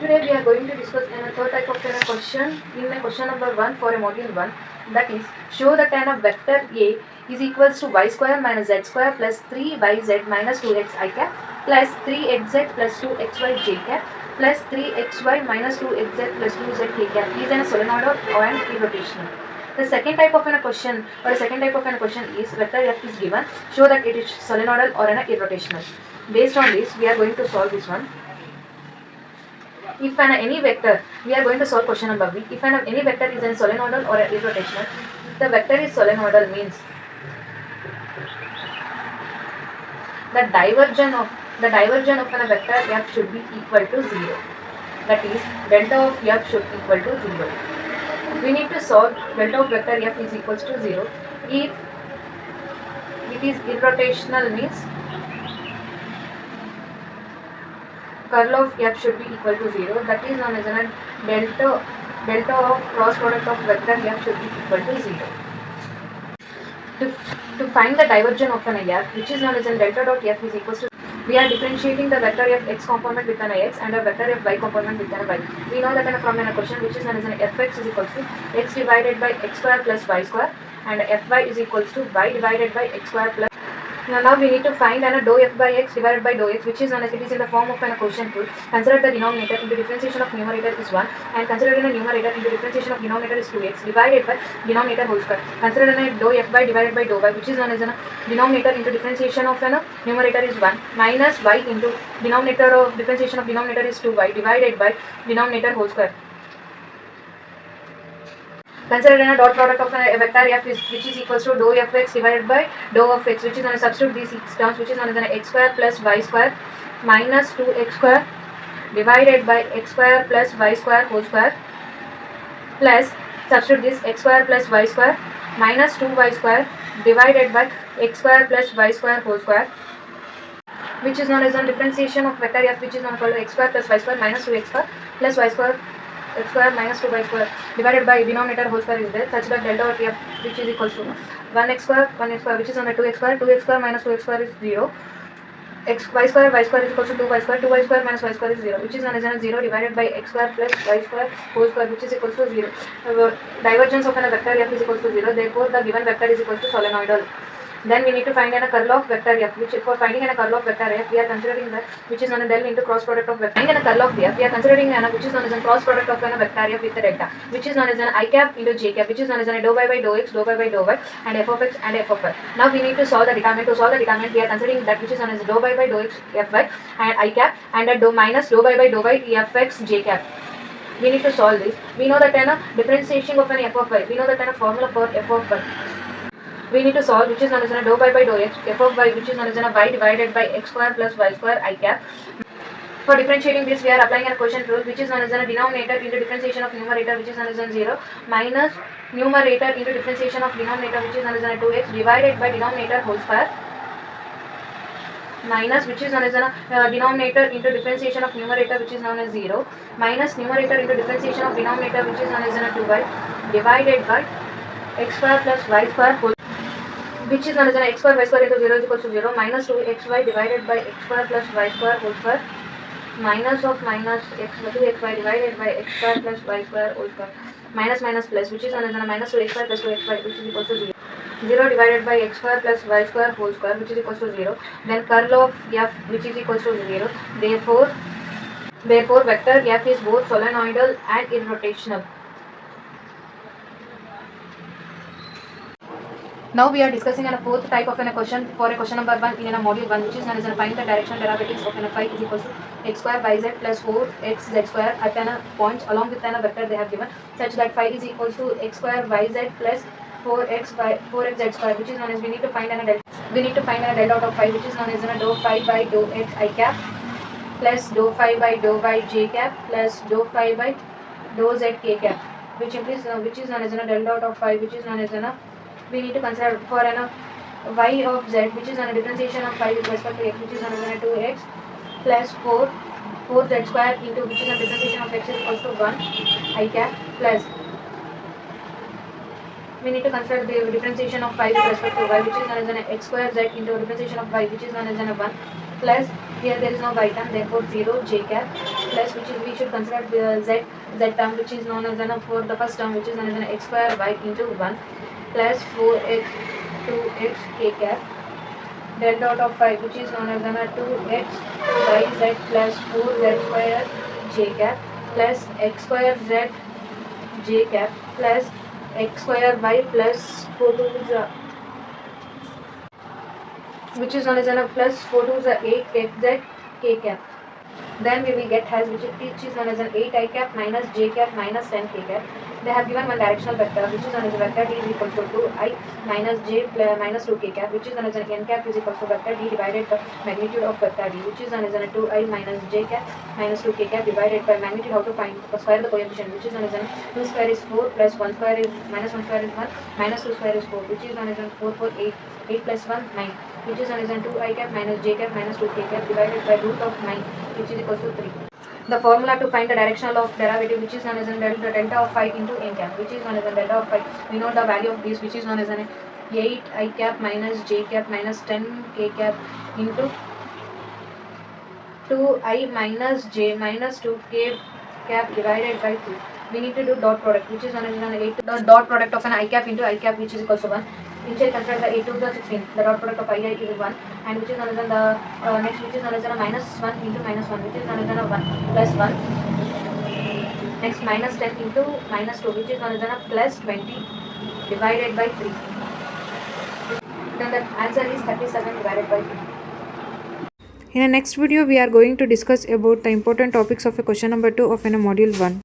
Today we are going to discuss a third type of a question in a question number 1 for a module 1, that is show that a vector A is equals to y square minus z square plus 3yz minus 2x I cap plus 3xz plus 2xy j cap plus 3xy minus 2xz plus 2z k cap is a solenoid or an irrotational. The second type of a question or a second type of a question is vector f is given, show that it is solenoidal or an irrotational. Based on this we are going to solve this one. If any vector, we are going to solve question number B. If any vector is a solenoidal or an irrotational, the vector is solenoidal means the divergence of a vector f should be equal to 0. That is, delta of f should equal to 0. We need to solve delta of vector f is equals to 0. If it is irrotational means curl of f should be equal to 0. That is known as a delta of cross product of vector f should be equal to 0. To find the divergence of an f, which is known as a delta dot f is equals to, we are differentiating the vector f x component with an x and a vector f y component with an y. We know that from an equation which is known as an fx is equals to x divided by x square plus y square and fy is equals to y divided by x square plus. Now we need to find dou f by x divided by dou x, which is known as it is in the form of an quotient rule. Consider the denominator into differentiation of numerator is 1 and consider in the numerator into differentiation of denominator is 2x divided by denominator whole square. Consider in a dou f by divided by dou y, which is known as a denominator into differentiation of an numerator is 1 minus y into denominator of differentiation of denominator is 2y divided by denominator whole square. Consider a dot product of a vector f which is equals to dou fx divided by dou of x, which is going to substitute these terms, which is known as an x square plus y square minus 2x square divided by x square plus y square whole square plus substitute this x square plus y square minus 2y square divided by x square plus y square whole square, which is known as a differentiation of vector f, which is known called x square plus y square minus 2x square plus y square x square minus 2y square divided by denominator whole square is there, such that delta of f which is equals to 1x square which is on the 2x square minus 2x square is 0, y square is equals to 2y square minus y square is 0, which is known as 0 divided by x square plus y square whole square, which is equals to 0. Divergence of a vector f is equals to 0, therefore the given vector is equals to solenoidal. Then we need to find a curl of vector f, which for finding a curl of vector f, we are considering that which is known as del into cross product of vector. Finding a curl of f, we are considering which is known as a cross product of a vector f with the delta, which is known as an I cap into j cap, which is known as a dou y by dou x, dou y by dou y, and f of x and f of y. Now we need to solve the determinant. To solve the determinant, we are considering that which is known as dou y by dou x fy and I cap and a minus dou y by dou y fx j cap. We need to solve this. We know that differentiation of an f of y. We know that formula for f of y. We need to solve which is known as dou y by dou x, f of y which is known as y divided by x square plus y square I cap. For differentiating this, we are applying a quotient rule, which is known as a denominator into differentiation of numerator, which is known as 0, minus numerator into differentiation of denominator, which is known as 2x divided by denominator whole square, minus which is known as denominator into differentiation of numerator, which is known as 0, minus numerator into differentiation of denominator, which is known as 2y divided by x square plus y square whole, which is known as x square y square into 0 is equals to 0, minus 2xy divided by x square plus y square whole square, minus of minus 2xy divided by x square plus y square whole square, minus minus plus, which is known as minus 2xy plus 2xy, which is equals to 0. 0 divided by x square plus y square whole square, which is equals to 0. Then curl of f, which is equals to 0. Therefore vector f is both solenoidal and irrotational. Now we are discussing a fourth type of a question for a question number 1 in a module 1, which is known as find the directional derivatives of phi is equals to x square yz plus 4xz square at a point along with a vector they have given, such that phi is equals to x square yz plus 4xz square, which is known as we need to find a del out of phi, which is known as dou phi by dou x I cap plus dou phi by dou y j cap plus dou phi by dou z k cap, which implies which is known as del dot of phi, which is known as we need to consider for y of z, which is a differentiation of phi with respect to x, which is known as 2x plus 4z square into which is a differentiation of x is equals to 1 I cap plus we need to consider the differentiation of phi with respect to y, which is known as x square z into differentiation of y, which is known as 1 plus Here there is no y term, therefore 0 j cap plus, which is we should consider the z term, which is known as for the first term, which is known as x square y into 1 plus 4x 2x k cap del dot of 5, which is known as 2x yz plus 4z square j cap plus x square z j cap plus x square y plus 4 to the, which is known as plus 4 to the 8 xz k cap. Then we will get has, which is known as an 8 I cap minus j cap minus 10 k cap. They have given one directional vector, which is known as a vector d is equal to 2 I minus j minus 2 k cap, which is known as an n cap is equal to vector d divided by magnitude of vector d, which is known as a 2 I minus j cap minus 2 k cap divided by magnitude. How to find square the coefficient, which is known as 2 square is 4 plus 1 square is minus 1 square is 1 minus 2 square is 4, which is known as 4 4 8 8 plus 1 9, which is known as 2 I cap minus j cap minus 2 k cap divided by root of 9, which is equal to 3. The formula to find the directional of derivative, which is known as the delta of phi into n cap, which is known as delta of phi. We know the value of this, which is known as 8 I cap minus j cap minus 10 k cap into 2 I minus j minus 2 k cap divided by 2. We need to do dot product, which is known as 8 the dot product of an I cap into I cap, which is equal to 1. Initially consider the 8 to the 16. The dot product of I is 1, and which is known as the next, which is known as minus 1 into minus 1, which is known as 1 plus 1. Next minus 10 into minus 2, which is known as plus 20 divided by 3. Then the answer is 37 divided by 3. In the next video, we are going to discuss about the important topics of a question number 2 of a module 1.